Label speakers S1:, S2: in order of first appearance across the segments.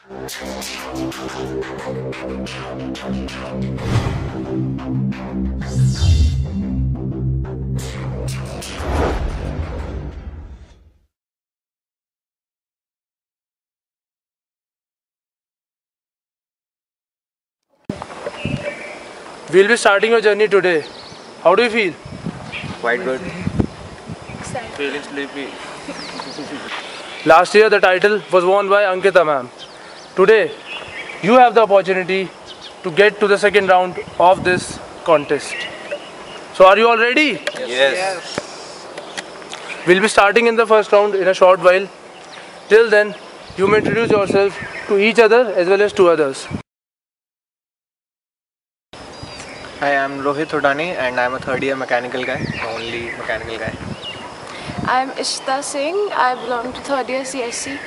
S1: We'll be starting your journey today. How do you feel?
S2: Quite good.
S3: Excited.
S2: Feeling sleepy.
S1: Last year the title was won by Ankita ma'am. Today you have the opportunity to get to the second round of this contest. So are you all ready?
S2: Yes.
S1: We'll be starting in the first round in a short while. Till then, you may introduce yourself to each other as well as to others.
S2: Hi, I'm Rohit Hodani and I'm a third year mechanical guy, only mechanical guy.
S3: I'm Ishita Singh. I belong to third year CSC.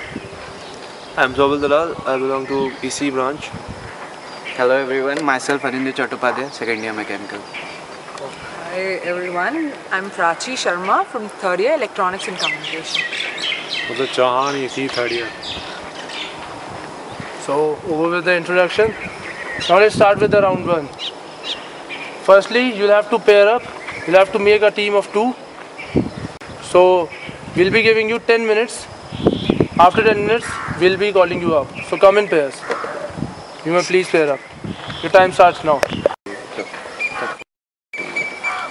S4: I'm Zobal Dalal. I belong to PC branch.
S5: Hello everyone, myself Anindya Chattopadhyay, second year mechanical.
S6: Hi everyone, I'm Prachi Sharma from third year electronics and communication.
S4: Mr. Chauhan, EC third year.
S1: So over with the introduction. Now let's start with the round one. Firstly, you'll have to pair up. You'll have to make a team of 2. So we'll be giving you 10 minutes. After 10 minutes, we'll be calling you up. So come in pairs. You may please pair up. Your time starts now.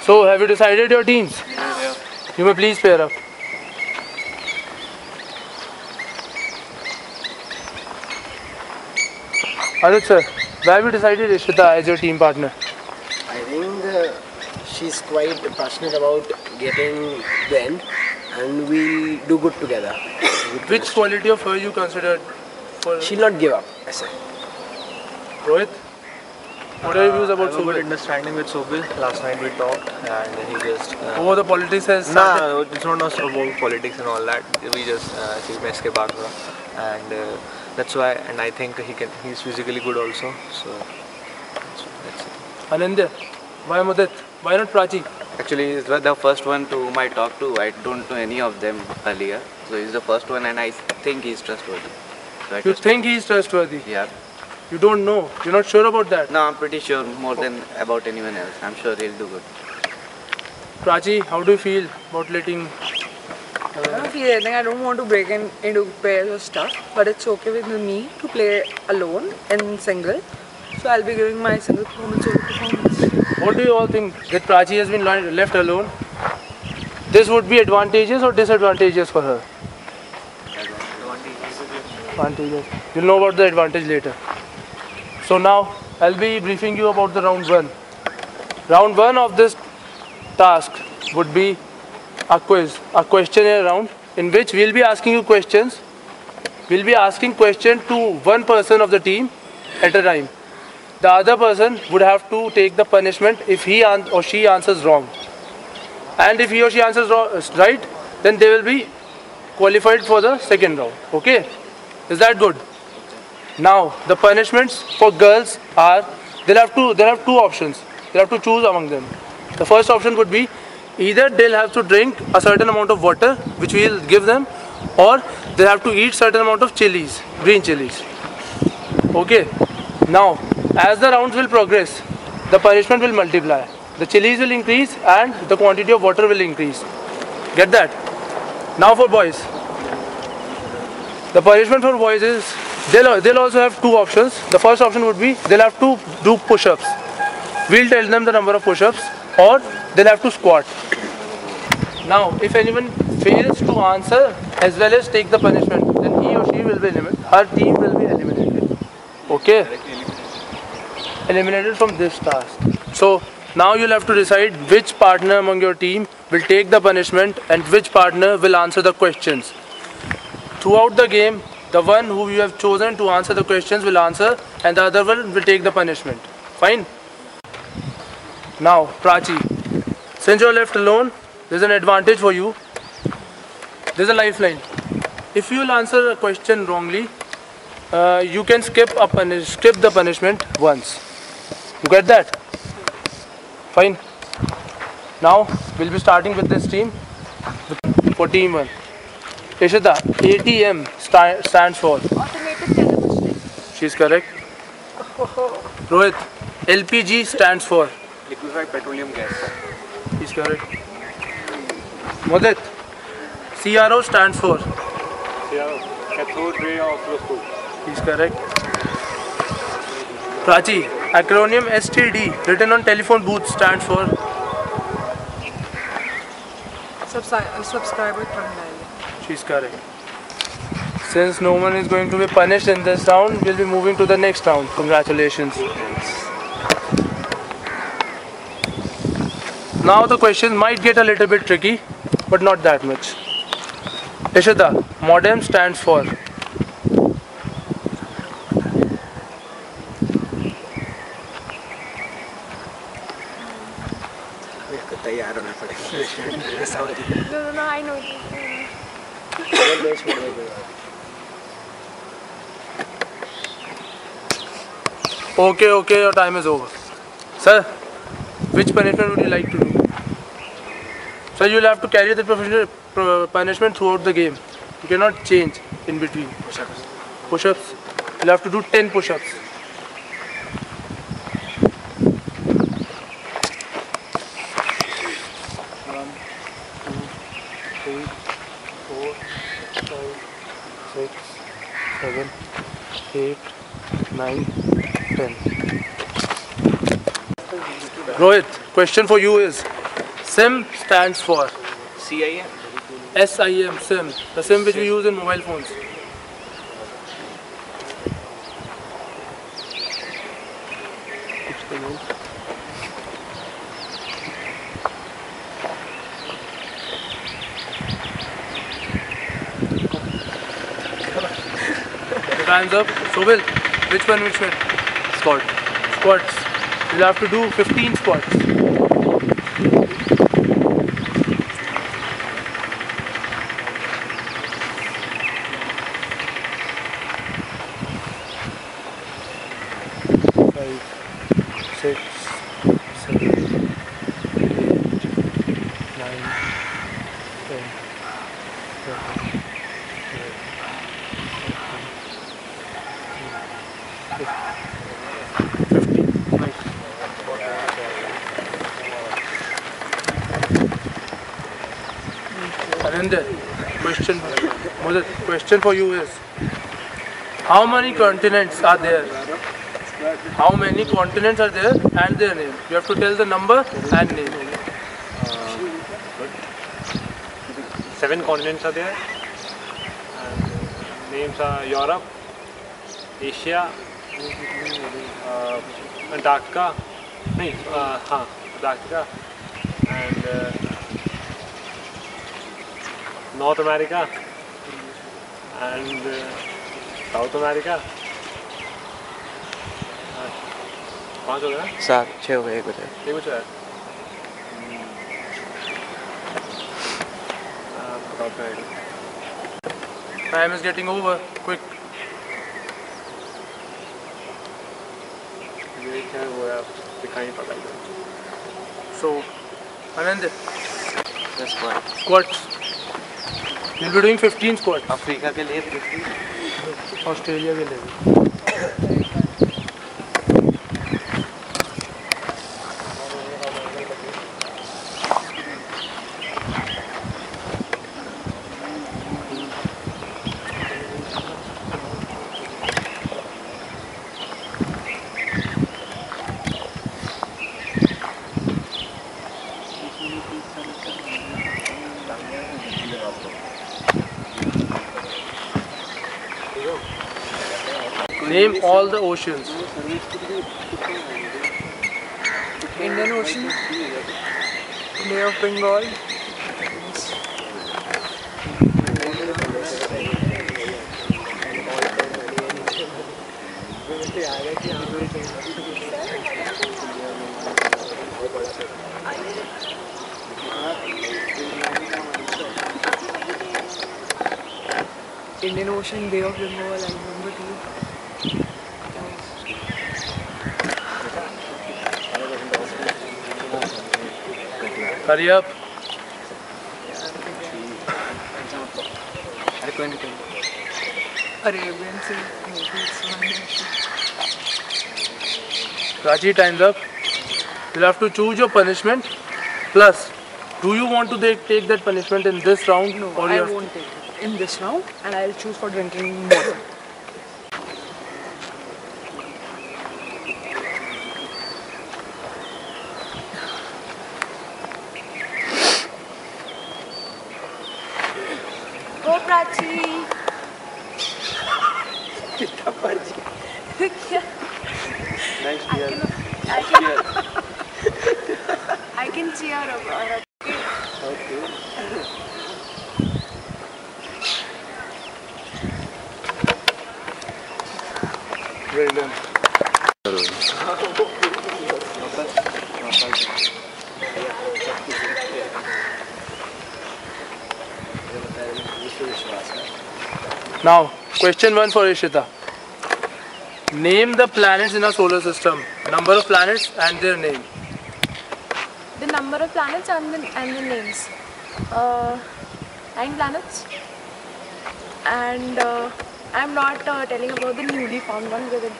S1: So have you decided your teams? You may please pair up. Anuj sir, why have you decided Ishita as your team partner?
S7: I think she's quite passionate about getting the end, and we'll do good together.
S1: Which quality of her you considered for
S7: She'll not give up, I say.
S1: Rohit? What are your views about
S2: I have a good
S1: Sobil?
S2: understanding with Sobil. Last night we talked and he just...
S1: Over the politics has started.
S2: Nah, it's not about politics and all that. We just... she's mess ke baat hua. And that's why, and I think he's physically good also. So, that's it.
S1: Anindya, why Mudit? Why not Prachi?
S5: Actually, he's the first one to whom I talked to. I don't know any of them earlier. So he's the first one and I think he's trustworthy. So I
S1: You
S5: trust
S1: think he is trustworthy?
S5: Yeah.
S1: You don't know. You're not sure about that.
S5: No, I'm pretty sure more than about anyone else. I'm sure he'll do good.
S1: Prachi, how do you feel about letting...
S6: I don't feel anything. I don't want to break into pairs or stuff, but it's okay with me to play alone in single. So I'll be giving my single performance over performance.
S1: What do you all think that Prachi has been left alone? This would be advantageous or disadvantageous for her? Advantageous. You'll know about the advantage later. So now I'll be briefing you about the round 1. Round 1 of this task would be a quiz, a questionnaire round in which we'll be asking you questions. We'll be asking questions to one person of the team at a time. The other person would have to take the punishment if he or she answers wrong. And if he or she answers right, then they will be qualified for the second round. Okay? Is that good? Now, the punishments for girls are, they'll have two options. They'll have to choose among them. The first option would be either they'll have to drink a certain amount of water, which we'll give them, or they'll have to eat certain amount of chilies, green chilies. Okay? Now, as the rounds will progress, the punishment will multiply. The chilies will increase and the quantity of water will increase. Get that? Now for boys. The punishment for boys is, they'll also have two options. The first option would be, they'll have to do push-ups. We'll tell them the number of push-ups, or they'll have to squat. Now, if anyone fails to answer as well as take the punishment, then he or she will be eliminated. Her team will be eliminated. Okay? Eliminated from this task. So, now you'll have to decide which partner among your team will take the punishment and which partner will answer the questions. Throughout the game, the one who you have chosen to answer the questions will answer and the other one will take the punishment. Fine? Now, Prachi, since you're left alone, there's an advantage for you. There's a lifeline. If you'll answer a question wrongly, you can skip the punishment once. You get that? Fine. Now, we'll be starting with this team for team 1. Ishita, ATM stands for?
S3: Automated telemetry.
S1: She's correct. Rohit, LPG stands for?
S2: Liquefied petroleum gas.
S1: He's correct. Mudit, CRO stands for?
S4: Cathode ray oscilloscope.
S1: He's correct. Prachi, acronym STD written on telephone booth stands for?
S6: Subscriber Trangdali.
S1: She's correct. Since no one is going to be punished in this round, we'll be moving to the next round. Congratulations. Now the questions might get a little bit tricky, but not that much. Ishita, modem stands for?
S3: No, I know.
S1: Okay, your time is over. Sir, which punishment would you like to do? Sir, you'll have to carry the punishment throughout the game. You cannot change in between. Push-ups. Push-ups. You'll have to do 10 push-ups. Six, 7, 8, 9, 10. Rohit, question for you is, SIM stands for?
S2: CIM.
S1: SIM, SIM, the SIM which we use in mobile phones. Time's up. Sobil, which one?
S2: Squat.
S1: Squats. You'll have to do 15 squats. Five, 6, 7, 8, 9, 10, 11, 15. Question for you is, how many continents are there? How many continents are there and their name? You have to tell the number and name.
S4: 7 continents are there. And names are Europe, Asia, Antarctica, Antarctica, and North America, and South America. 5 हो गया?
S5: 7, 6 हो गए कुछ है।
S4: ये कुछ है?
S1: Time is getting over. Quick.
S4: ये क्या है वो यार दिखाई पड़ा है।
S1: So, Anand,
S5: Just one.
S1: squats. You'll be doing 15 squats.
S5: Africa के लिए 50.
S1: ऑस्ट्रेलिया के लिए भी। Name all the oceans.
S6: Indian Ocean, Bay of Bengal, Indian Ocean, Bay of Bengal, and number 2.
S1: Hurry up.
S6: Arabian Sea movies.
S1: Prachi, time's up. You'll have to choose your punishment. Plus, do you want to take that punishment in this round?
S6: No,
S1: or
S6: I
S1: you have
S6: won't take it in this round, and I'll choose for drinking water.
S3: Go Prachi.
S4: Nice
S3: I
S4: dear.
S3: can cheer up.
S1: Well done. Now, question 1 for Ishita. Name the planets in our solar system. Number of planets and their name.
S3: The number of planets and the names. 9 planets. And I'm not telling about the newly found one because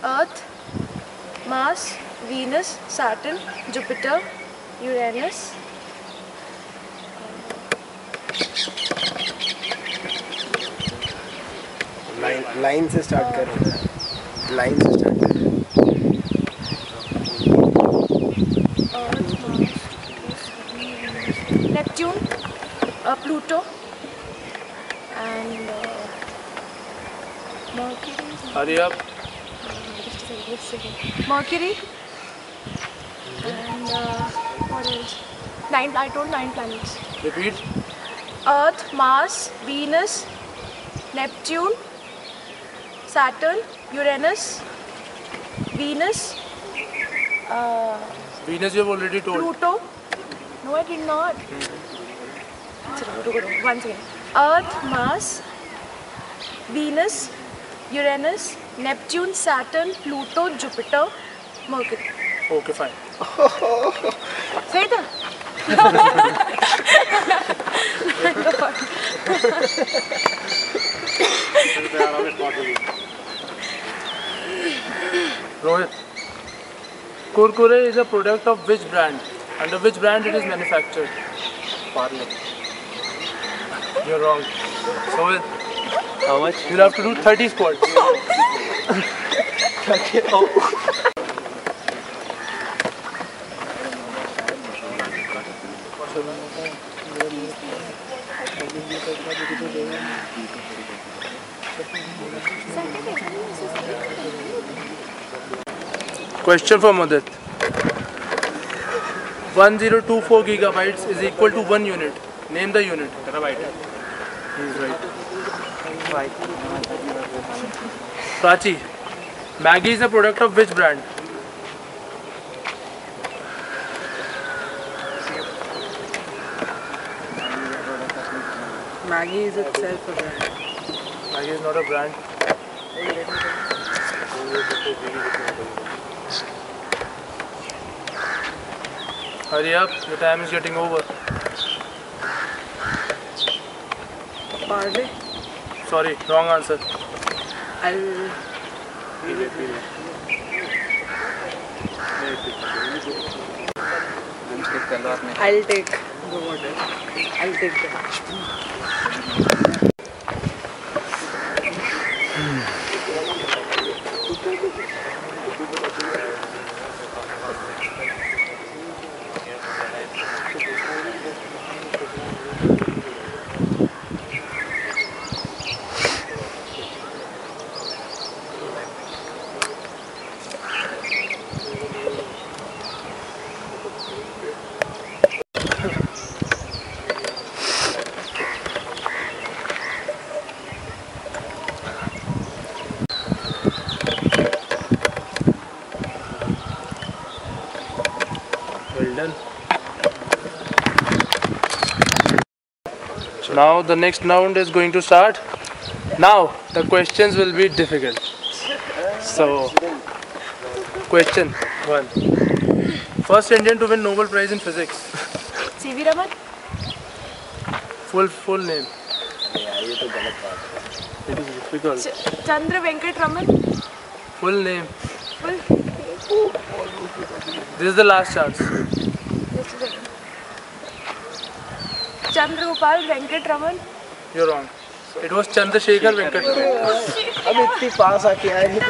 S3: Earth, Mars, Venus, Saturn, Jupiter, Uranus.
S7: Line से start करो, line से start करो.
S3: Neptune, Pluto, and Mercury.
S1: Hurry up.
S3: Just a second. Mercury, and what else? 9. I told 9 planets.
S1: Repeat.
S3: Earth, Mars, Venus, Neptune, Saturn, Uranus, Venus,
S1: Venus you have already told.
S3: Pluto. No, I did not. Once again. Earth, Mars, Venus, Uranus, Neptune, Saturn, Pluto, Jupiter, Mercury.
S1: Okay, fine.
S3: Say that.
S1: Rohit. Kurkure is a product of which brand? Under which brand it is manufactured?
S2: Parle.
S1: You're wrong. Sohit,
S4: How much?
S1: you'll have to do 30 squats. Question for Madit. 1024 gigabytes is equal to 1 unit. Name the unit. He is right. Prachi. Maggi is a product of which brand?
S6: Maggie is itself a brand.
S1: Maggi is not a brand. Hurry up, your time is getting over.
S6: Parle.
S1: Sorry, wrong answer.
S6: I'll take the water. I'll take that.
S1: Well done. Now the next round is going to start. Now the questions will be difficult. So, question 1. First Indian to win Nobel Prize in Physics.
S3: C.V. Raman.
S1: Full name.
S7: Yeah, you तो गलत बात है.
S1: It is difficult.
S3: Chandra Venkat Raman.
S1: Full name.
S3: Full.
S1: This is the last chance.
S3: Just a second. Chandra Gopal Venkat Raman.
S1: You're wrong. It was Chandrasekhar Venkat Raman.
S7: अब इतनी पास आके आए हैं.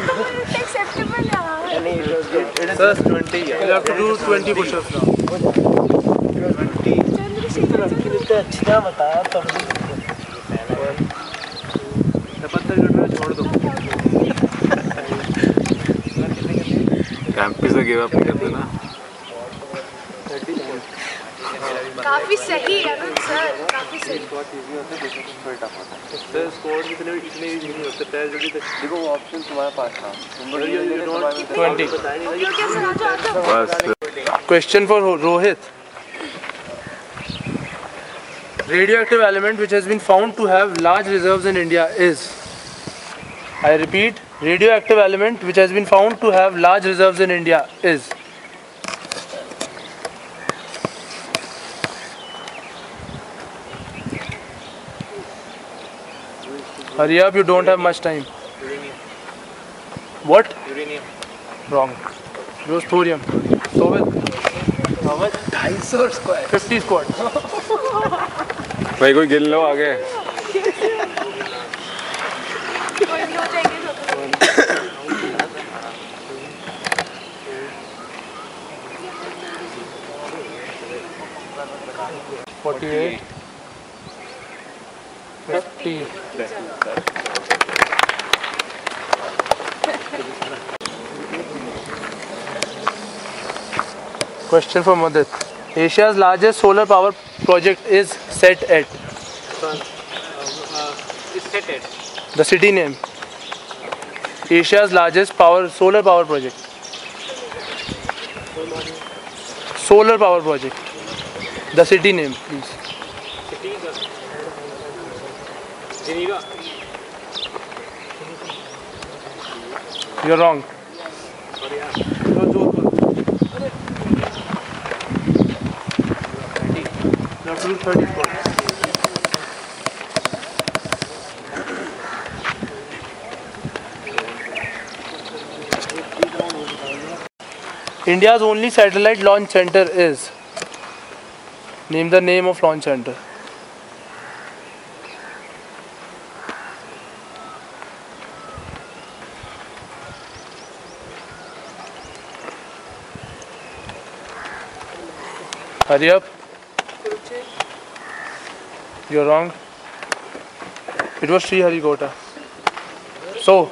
S3: Acceptable यार.
S7: नहीं, it was good.
S1: Sir, 20. You'll have to do 20 push-ups now.
S3: Chandrashekhar.
S7: इतना अच्छा बताया तब भी.
S1: छोड़ दो.
S8: कैंपी से गिव अप नहीं करते ना.
S3: काफी सही है ना सर, काफी सही.
S4: स्कोर इतने इजी नहीं होते. देखो वो ऑप्शन तुम्हारे पास था.
S1: 20.
S3: ओके सर, आ जाओ.
S8: बस.
S1: Question for Rohit. Radioactive element which has been found to have large reserves in India is. I repeat, radioactive element which has been found to have large reserves in India is. Hurry up, you don't have much time. What?
S2: Uranium.
S1: Wrong. It was thorium. So with
S7: 250 square.
S1: 50 squat.
S8: भाई कोई गिन लो आगे.
S3: कोई भी हो जाएंगे तो.
S1: 48. 50. Question for Madit. Asia's largest solar power project is set at. The city name. Asia's largest solar power project. Solar power project. The city name, please.
S2: Geneva.
S1: You're wrong. You have to do 30 squats. India's only satellite launch center is. Name the name of launch center. Hurry up. You're wrong. It was Sriharikota. So,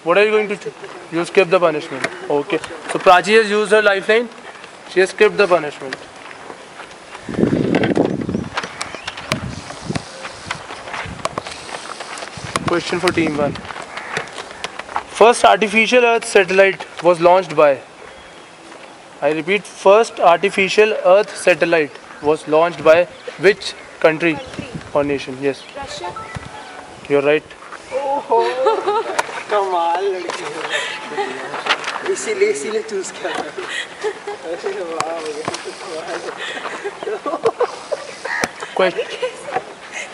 S1: what are you going to do? You skip the punishment. Okay. So Prachi has used her lifeline. She has skipped the punishment. Question for team 1. First artificial Earth satellite was launched by. I repeat, first artificial Earth satellite was launched by which country or nation? Yes.
S3: Russia.
S1: You're right.
S7: कमाल लड़की है. इसीलिए choose किया.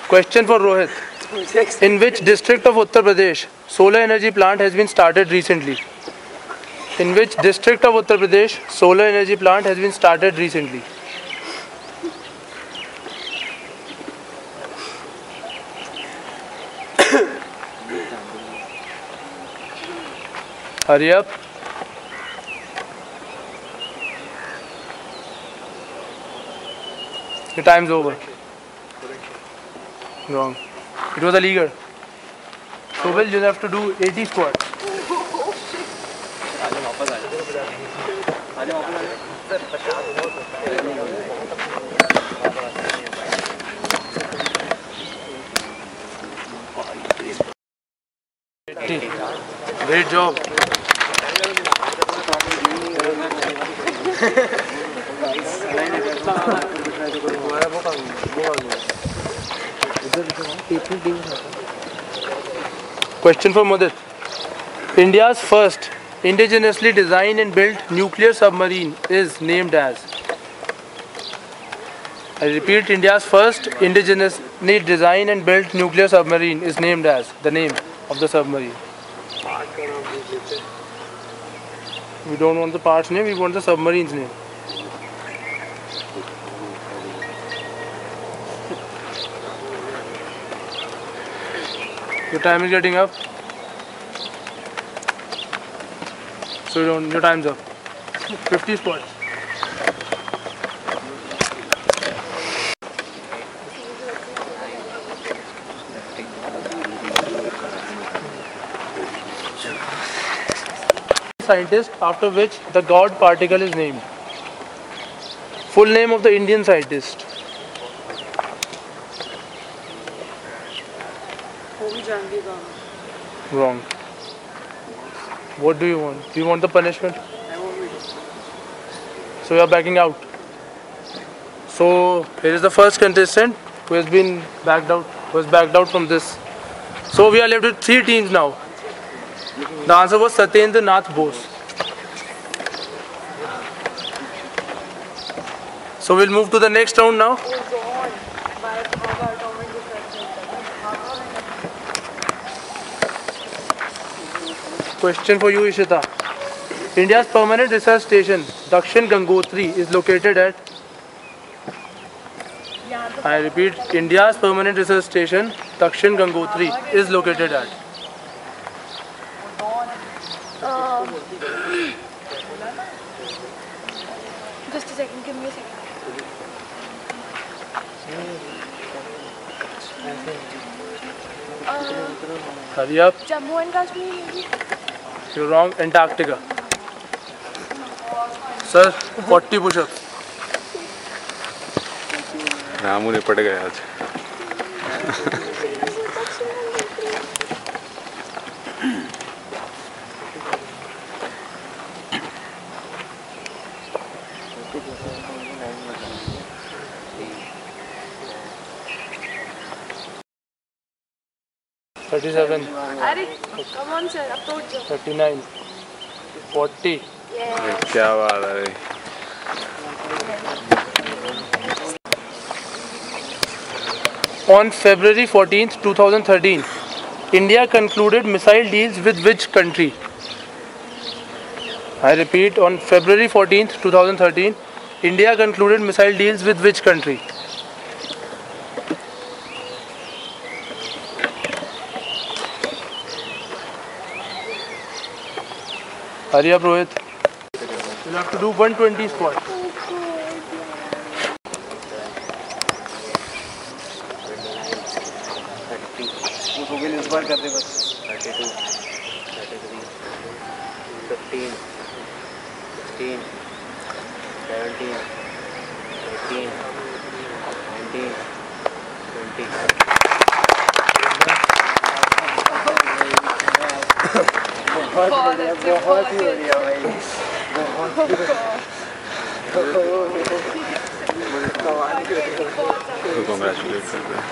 S1: Question for Rohit. In which district of Uttar Pradesh solar energy plant has been started recently? In which district of Uttar Pradesh solar energy plant has been started recently? Hurry up. The time's over. Wrong. It was illegal. So well, you'll have to do 80 squats. Great job. Question for Mudit. India's first indigenously designed and built nuclear submarine is named as. I repeat, India's first indigenously designed and built nuclear submarine is named as the name of the submarine. We don't want the part's name, we want the submarine's name. Your time is getting up. So your time's up. 50 spots. Scientist after which the God particle is named. Full name of the Indian scientist. Wrong. What do you want? Do you want the punishment? So you are backing out. So here is the first contestant who has been backed out, from this. So we are left with 3 teams now. The answer was Satyendra Nath Bose. So we'll move to the next round now. Question for you, Ishita. India's permanent research station, Dakshin Gangotri, is located at... I repeat, India's permanent research station, Dakshin Gangotri, is located at...
S3: Just a second, give me a second.
S1: Hurry up.
S3: Jammu and Kashmir, maybe?
S1: You're wrong. Antarctica. Sir, 40 push-ups.
S8: Ramu निपट गया आज.
S1: $37,
S3: Arey, come on, sir, approach.
S1: $39, $40.
S8: क्या बात है.
S1: On February 14th, 2013, India concluded missile deals with which country? I repeat, on February 14th, 2013, India concluded missile deals with which country? Hurry up, Rohit. You'll have to do 120 squats.
S5: इस बार कर दे बस. 32, 33, 15, 16, 17, 18, 19, 20. बहुत ही बढ़िया भाई.
S8: Congratulate करते हैं.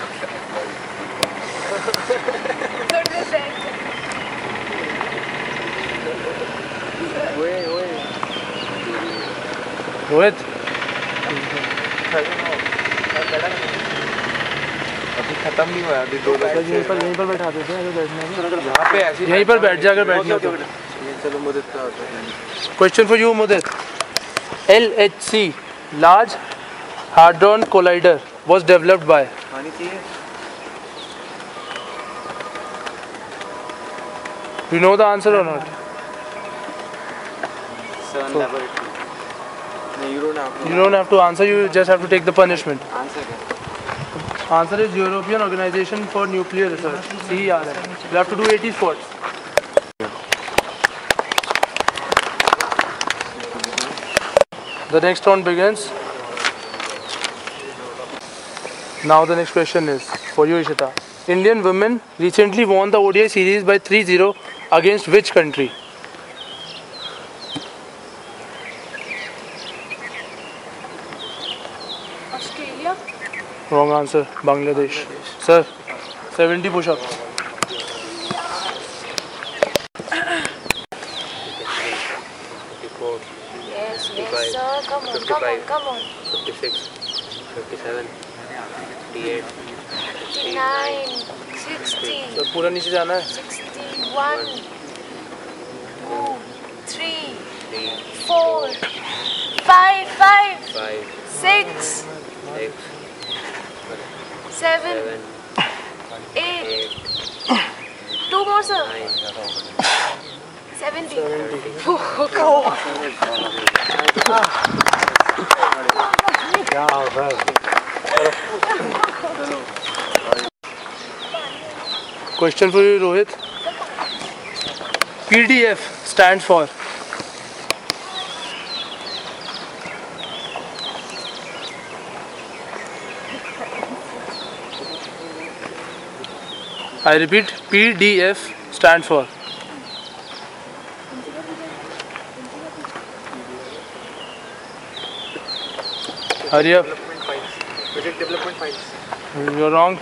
S1: Rohit.
S2: अभी खत्म नहीं हुआ, अभी 2
S1: यहीं पर बैठा देते हैं, बैठना है.
S2: यहाँ पे ऐसे
S1: यहीं पर बैठ जा, अगर बैठना है तो.
S2: चलो मुझे तो
S1: Question for you, Mudit. LHC, Large Hadron Collider, was developed by?
S2: पानी चाहिए.
S1: Do you know the answer or not?
S5: CERN laboratory.
S1: You don't have to answer, you just have to take the punishment.
S5: Answer क्या?
S1: Answer is European Organization for Nuclear Research, CERN. You have to do 80 squats. The next round begins. Now the next question is for you, Ishita. Indian women recently won the ODI series by 3-0 against which country?
S3: Australia?
S1: Wrong answer, Bangladesh. Sir, 70 push-ups.
S3: Yes, sir. Come on.
S2: 56, 57, 58,
S3: 59, 60,
S1: तो पूरा नीचे जाना है.
S3: 61, 2, 3, 4, 5,
S2: 5,
S3: 6,
S2: 6,
S3: 7,
S2: 7,
S3: 8,
S2: 8,
S3: 2 more sir,
S2: 9,
S3: 70.
S1: Question for you, Rohit. PDF stands for. I repeat, PDF stands for. Hurry up.
S2: Project development files.
S1: You're wrong.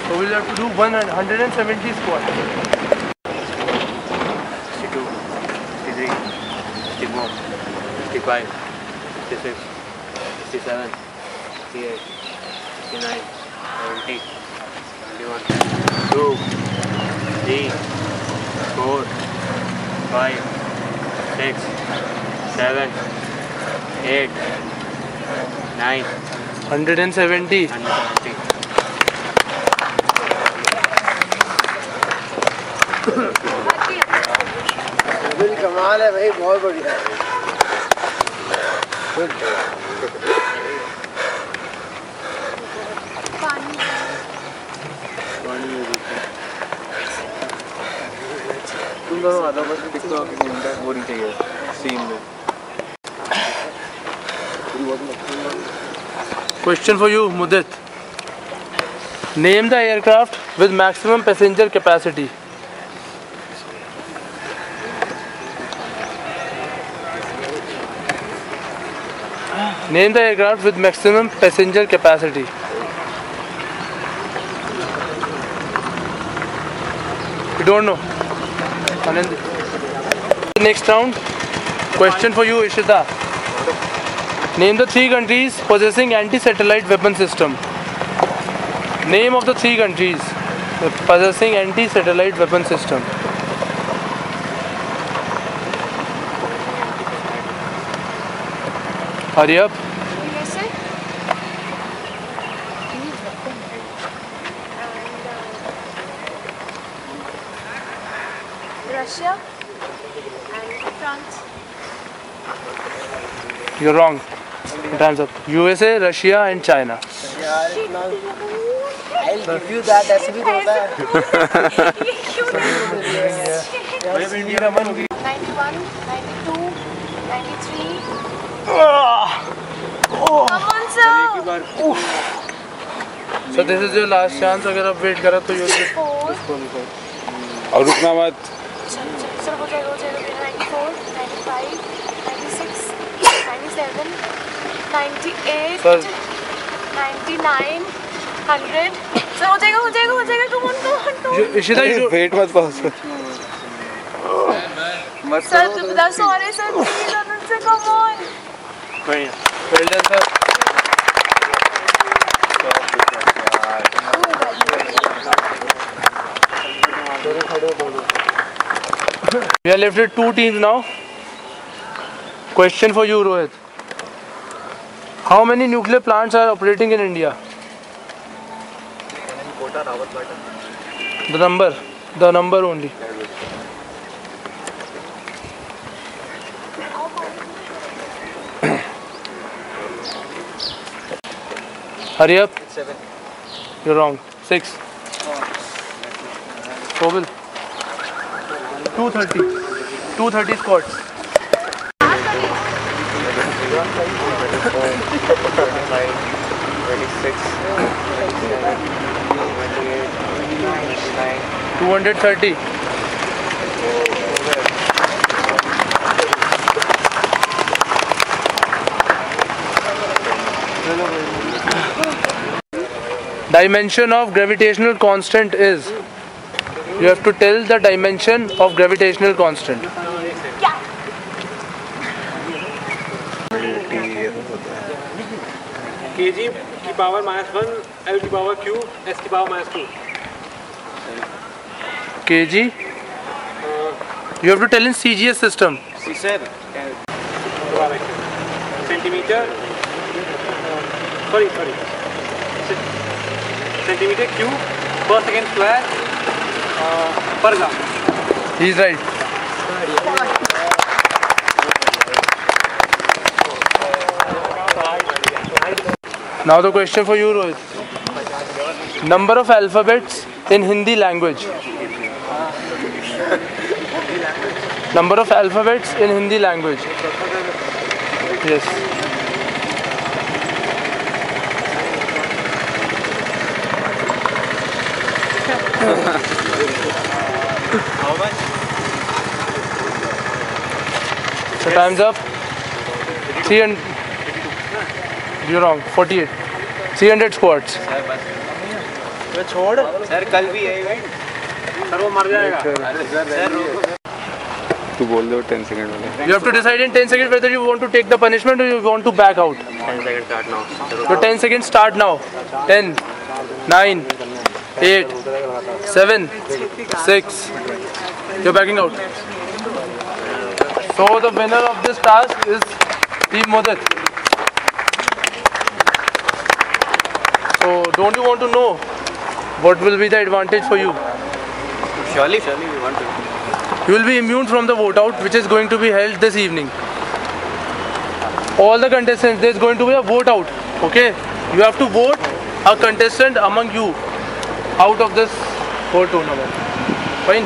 S1: So we'll have to do 170 squat.
S2: 62, 63, 64, 65, 66, 67, 68, 69, 70, 71, 2, 3, 4, 5, 6, 7, 8, 9,
S1: 170.
S2: 170.
S7: Bill कमाल है भाई, बहुत बढ़िया.
S2: तुम दोनों आधा बस टिकटॉक वो नहीं चाहिए सीन में.
S1: Question for you, Mudit. Name the aircraft with maximum passenger capacity. Name the aircraft with maximum passenger capacity. You don't know. Anand. Next round. Question for you, Ishita. Name the 3 countries possessing anti-satellite weapon system. Name of the 3 countries possessing anti-satellite weapon system. Hurry up.
S3: USA and Russia and France.
S1: You're wrong. Time's up. USA, Russia and China.
S7: यार इतना I'll give you that, ऐसे भी तो होता है.
S3: 91, 92, 93. Come on, sir.
S1: So this is your last chance. अगर आप wait करा तो you'll get
S3: 4.
S8: और रुकना मत.
S3: Sir, हो जाएगा 94, 95, 96, 97, 98,
S1: Sir.
S3: 99, 100. Sir, हो जाएगा. Come on.
S1: Ishita, you don't-
S8: wait मत पास कर.
S3: Sir, I'm sorry, sir. Please, Anand, sir, come on.
S1: Well done, sir. We are left with 2 teams now. Question for you, Rohit. How many nuclear plants are operating in India? The number only. Hurry up.
S2: 7.
S1: You're wrong. 6. Kobil. 230. 230 squats. 230. Dimension of gravitational constant is. You have to tell the dimension of gravitational constant.
S9: kg की power -1, L की power q, S की power -2.
S1: kg. You have to tell in CGS system.
S5: Sir.
S9: Centimeter. Sorry. Centimeter cube per second square per gram.
S1: He's right. Now the question for you, Rohit. Number of alphabets in Hindi language. Number of alphabets in Hindi language. Yes.
S5: How much?
S1: So time's up. 300. You're wrong. 48. 300 squats.
S5: Sir कल भी है event.
S9: Sir वो मर जाएगा.
S8: तू बोल दो 10 second वाला.
S1: You have to decide in 10 seconds whether you want to take the punishment or you want to back out.
S2: 10 seconds start now.
S1: So 10 seconds start now. 10, 9, 8, 7, 6. You're backing out. So the winner of this task is Team Modit. So don't you want to know what will be the advantage for you?
S5: Surely we want to.
S1: You will be immune from the vote out, which is going to be held this evening. All the contestants, there is going to be a vote out. Okay, you have to vote a contestant among you out of this whole tournament. Fine.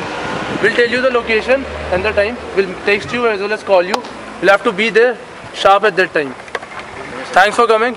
S1: We'll tell you the location and the time. We'll text you as well as call you. You'll have to be there sharp at that time. Thanks for coming.